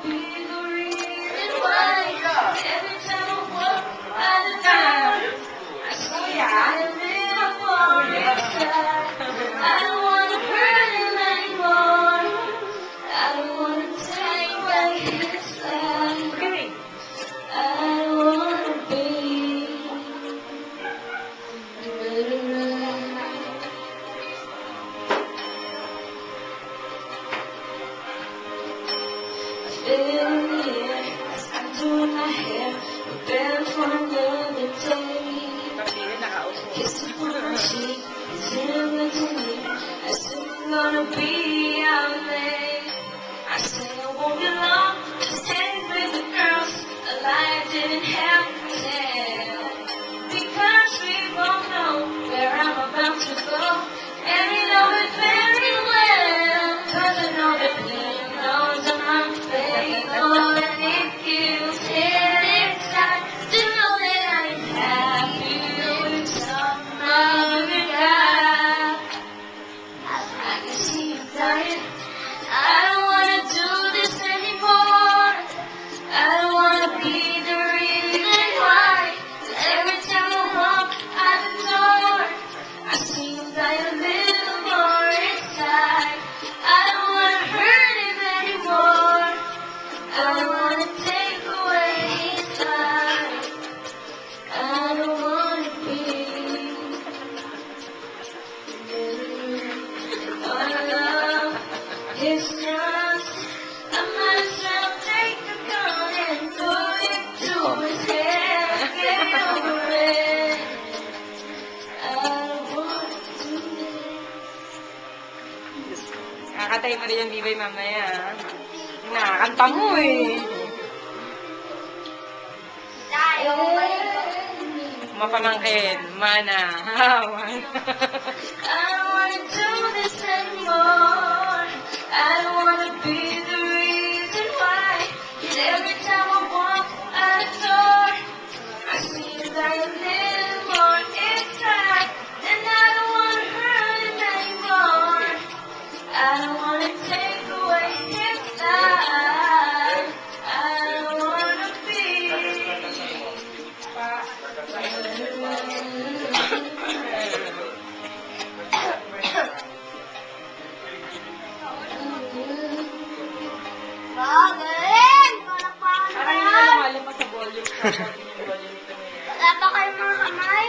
be the reason why every time I walk out the door, I see I live for inside. I don't want to hurt him anymore. I don't want to take back his life. I don't want to be. I'm doing my hair, preparing for another day. Kissing on my cheek, it's him to me. I said I'm gonna be out late. I said I won't be long, just hang with the girls. A lie I didn't have to tell. Because we both know where I'm about to go. And we know it very well. Cause I know the pain knows I'm unfaithful. And it gives it inside to know that I am happy with some other guy. I can see you dying. I don't wanna do this anymore. I don't wanna be the reason why. Every time I walk out the door, I see you die a little more inside. I don't wanna hurt him anymore. I don't wanna take away his life. I don't wanna be. Our love is just, I might as well take the gun and put it to his head. Get over it. I don't want to do it. Kakatay mo rin yung bibay mamaya. Nakakanta mo eh. Mapamangkin. Mana. I don't wanna do this anymore. I don't wanna be the reason why. 'Cause every time I walk out the door, I see you die a little more inside. And I don't wanna hurt him anymore. I don't wanna take away his life. I don't wanna be. Galing! Palakpakan Parang naman! yung lumalo pa sa volume. Wala pa kayong mga kamay?